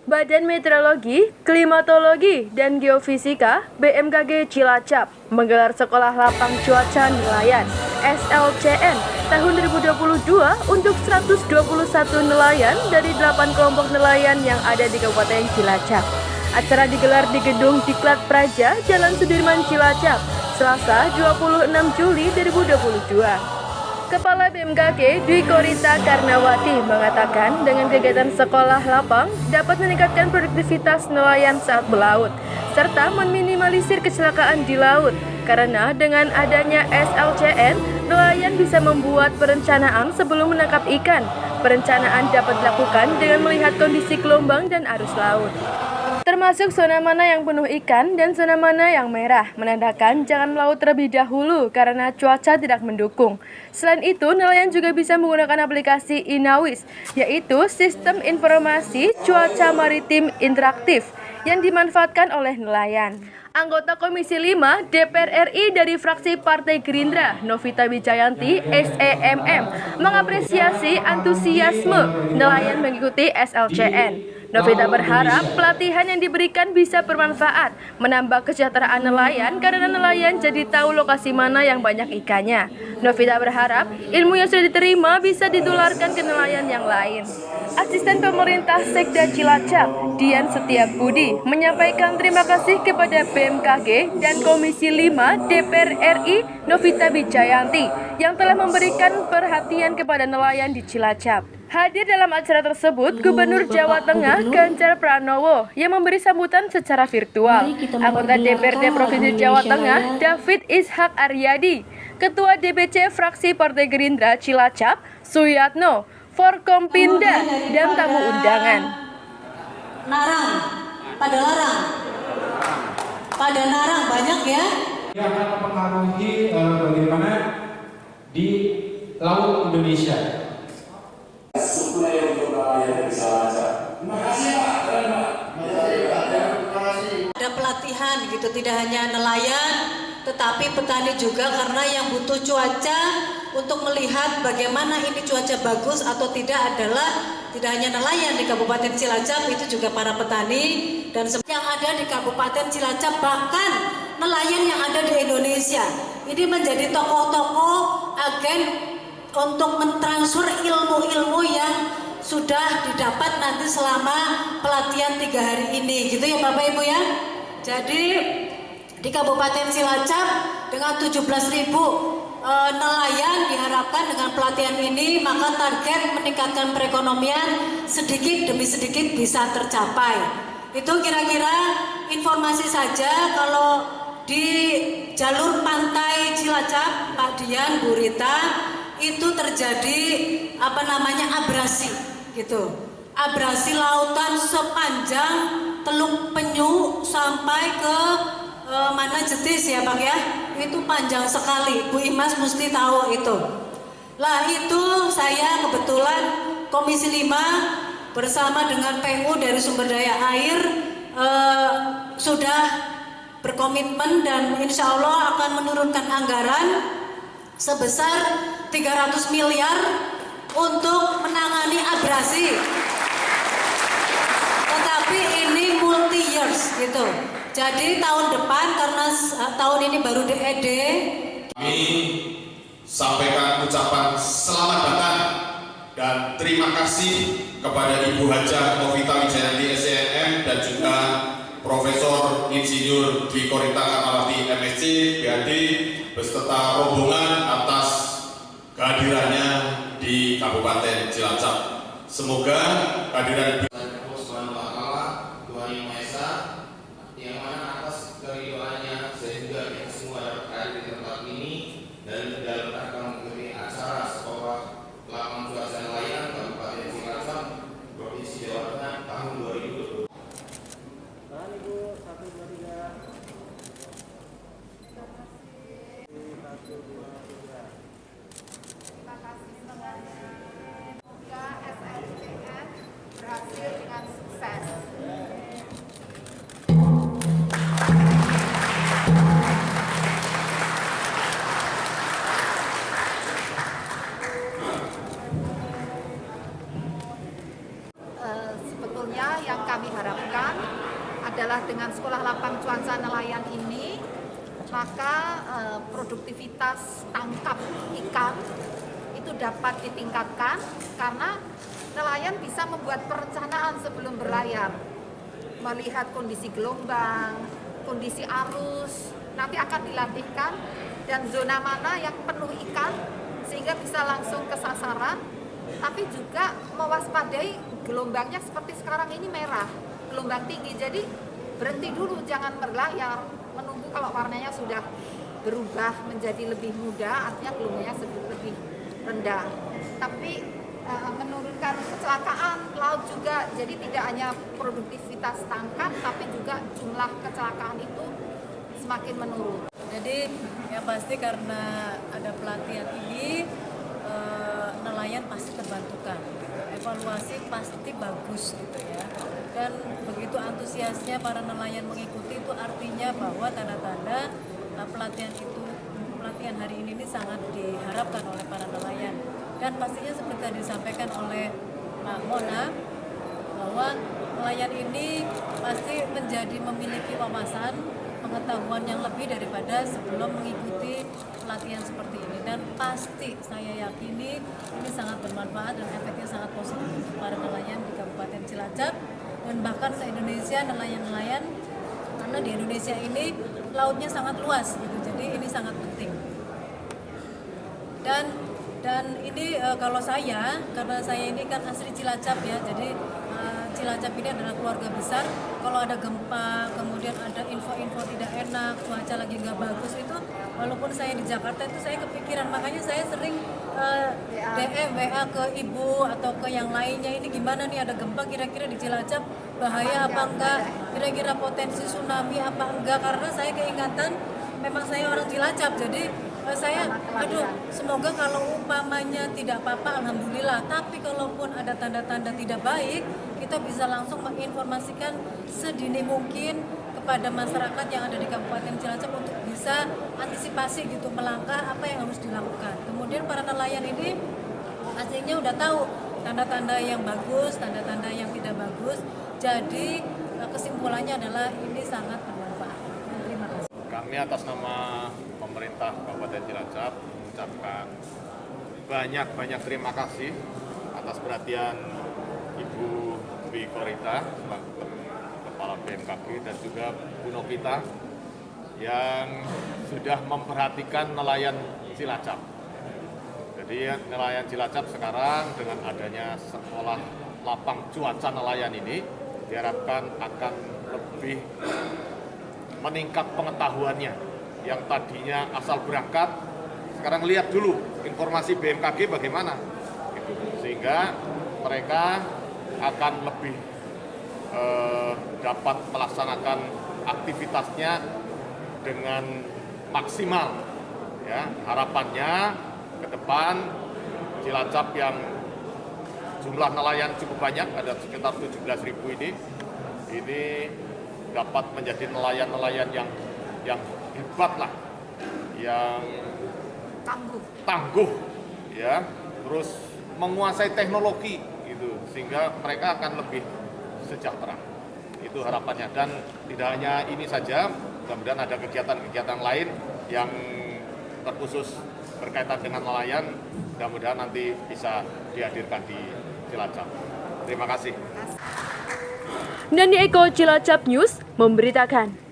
Badan Meteorologi, Klimatologi, dan Geofisika BMKG Cilacap menggelar Sekolah Lapang Cuaca Nelayan (SLCN) tahun 2022 untuk 121 nelayan dari 8 kelompok nelayan yang ada di Kabupaten Cilacap. Acara digelar di Gedung Diklat Praja, Jalan Sudirman, Cilacap, Selasa 26 Juli 2022. Kepala BMKG Dwi Korita Karnawati mengatakan dengan kegiatan sekolah lapang dapat meningkatkan produktivitas nelayan saat melaut, serta meminimalisir kecelakaan di laut. Karena dengan adanya SLCN, nelayan bisa membuat perencanaan sebelum menangkap ikan. Perencanaan dapat dilakukan dengan melihat kondisi gelombang dan arus laut, termasuk zona mana yang penuh ikan dan zona mana yang merah, menandakan jangan melaut terlebih dahulu karena cuaca tidak mendukung. Selain itu, nelayan juga bisa menggunakan aplikasi Inawis, yaitu Sistem Informasi Cuaca Maritim Interaktif yang dimanfaatkan oleh nelayan. Anggota Komisi 5 DPR RI dari fraksi Partai Gerindra, Novita Wijayanti, SEMM, mengapresiasi antusiasme nelayan mengikuti SLCN. Novita berharap pelatihan yang diberikan bisa bermanfaat, menambah kesejahteraan nelayan karena nelayan jadi tahu lokasi mana yang banyak ikannya. Novita berharap ilmu yang sudah diterima bisa ditularkan ke nelayan yang lain. Asisten Pemerintah Sekda Cilacap, Dian Setiabudi, menyampaikan terima kasih kepada BMKG dan Komisi 5 DPR RI Novita Wijayanti yang telah memberikan perhatian kepada nelayan di Cilacap. Hadir dalam acara tersebut Gubernur Jawa Tengah Ganjar Pranowo yang memberi sambutan secara virtual. Anggota DPRD Provinsi Jawa Tengah David Ishak Aryadi, Ketua DPC Fraksi Partai Gerindra Cilacap Suyatno, Forkompinda, dan tamu undangan. Narang, pada larang, pada narang banyak ya. Yang akan mempengaruhi bagaimana di laut Indonesia. Ada pelatihan gitu, tidak hanya nelayan, tetapi petani juga karena yang butuh cuaca untuk melihat bagaimana ini cuaca bagus atau tidak adalah tidak hanya nelayan di Kabupaten Cilacap, itu juga para petani dan yang ada di Kabupaten Cilacap, bahkan nelayan yang ada di Indonesia. Ini menjadi tokoh-tokoh agen untuk mentransfer ilmu-ilmu yang sudah didapat nanti selama pelatihan 3 hari ini, gitu ya Bapak Ibu ya. Jadi di Kabupaten Cilacap dengan 17.000 nelayan diharapkan dengan pelatihan ini maka target meningkatkan perekonomian sedikit demi sedikit bisa tercapai. Itu kira-kira informasi saja. Kalau di jalur pantai Cilacap, Pak Dian, Bu Rita, itu terjadi abrasi gitu. Abrasi lautan sepanjang Teluk Penyu sampai ke mana Jetis ya Bang ya. Itu panjang sekali. Bu Imas mesti tahu itu. Lah itu saya kebetulan Komisi 5 bersama dengan PU dari Sumber Daya Air sudah berkomitmen dan insya Allah akan menurunkan anggaran sebesar 300 miliar untuk menangani abrasi. Tetapi ini multi years gitu. Jadi tahun depan karena tahun ini baru DED. Kami sampaikan ucapan selamat datang dan terima kasih kepada Ibu Haja Novita Wijayanti SEMM dan juga Profesor Insinyur Dwi Korita Karnawati MSc BAD beserta rombongan atas kehadirannya di Kabupaten Cilacap. Semoga kehadiran Tuhan Yang Maha Esa, yang mana atas dari doanya sehingga kita semua dapat hadir di tempat ini dan dalam rangka mengikuti acara sekolah lapang cuaca nelayan Kabupaten Cilacap Provinsi Jawa Tengah tahun 2020. Terima kasih semuanya. Semoga SLCN berhasil dengan sukses. kedepannya yang kami harapkan adalah dengan sekolah lapang cuaca nelayan ini, maka produktivitas tangkap ikan itu dapat ditingkatkan karena nelayan bisa membuat perencanaan sebelum berlayar, melihat kondisi gelombang, kondisi arus, nanti akan dilatihkan dan zona mana yang penuh ikan sehingga bisa langsung ke sasaran, tapi juga mewaspadai gelombangnya seperti sekarang ini merah, gelombang tinggi, jadi berhenti dulu, jangan berlayar, menunggu kalau warnanya sudah berubah menjadi lebih muda, artinya gelombangnya lebih rendah. Tapi menurunkan kecelakaan laut juga, jadi tidak hanya produktivitas tangkap, tapi juga jumlah kecelakaan itu semakin menurun. Jadi yang pasti karena ada pelatihan ini, nelayan pasti terbantukan, evaluasi pasti bagus gitu ya. Dan begitu antusiasnya para nelayan mengikuti, itu artinya bahwa tanda-tanda pelatihan hari ini sangat diharapkan oleh para nelayan. Dan pastinya seperti yang disampaikan oleh Mbak Mona, bahwa nelayan ini pasti memiliki wawasan, pengetahuan yang lebih daripada sebelum mengikuti pelatihan seperti ini. Dan pasti saya yakini ini sangat bermanfaat dan efeknya sangat positif untuk para nelayan di Kabupaten Cilacap dan bahkan se-Indonesia nelayan-nelayan, karena di Indonesia ini lautnya sangat luas gitu, jadi ini sangat penting. Dan ini kalau saya, karena saya ini kan asli Cilacap ya, jadi Cilacap ini adalah keluarga besar. Kalau ada gempa, kemudian ada info-info tidak enak, cuaca lagi nggak bagus, itu walaupun saya di Jakarta itu saya kepikiran, makanya saya sering DM, WA ke ibu atau ke yang lainnya, ini gimana nih, ada gempa kira-kira di Cilacap, bahaya apa enggak, kira-kira potensi tsunami apa enggak, karena saya keingatan memang saya orang Cilacap, jadi saya, semoga kalau umpamanya tidak apa-apa, alhamdulillah. Tapi kalaupun ada tanda-tanda tidak baik, kita bisa langsung menginformasikan sedini mungkin kepada masyarakat yang ada di Kabupaten Cilacap untuk bisa antisipasi gitu, melangkah apa yang harus dilakukan. Kemudian para nelayan ini pastinya udah tahu tanda-tanda yang bagus, tanda-tanda yang tidak bagus. Jadi kesimpulannya adalah ini sangat bermanfaat. Terima kasih. Kami atas nama pemerintah Kabupaten Cilacap mengucapkan banyak terima kasih atas perhatian Ibu Dwi Korita selaku Kepala BMKG dan juga Bu Nokita yang sudah memperhatikan nelayan Cilacap. Jadi nelayan Cilacap sekarang dengan adanya sekolah lapang cuaca nelayan ini diharapkan akan lebih meningkat pengetahuannya. Yang tadinya asal berangkat, sekarang lihat dulu informasi BMKG bagaimana, gitu. Sehingga mereka akan lebih dapat melaksanakan aktivitasnya dengan maksimal. Ya, harapannya ke depan Cilacap yang jumlah nelayan cukup banyak, ada sekitar 17.000 ini dapat menjadi nelayan-nelayan yang hebat lah, yang tangguh ya, terus menguasai teknologi gitu, sehingga mereka akan lebih sejahtera. Itu harapannya, dan tidak hanya ini saja, mudah-mudahan ada kegiatan-kegiatan lain yang terkhusus berkaitan dengan nelayan, mudah-mudahan nanti bisa dihadirkan di Cilacap. Terima kasih. Nani Eko, Cilacap News memberitakan.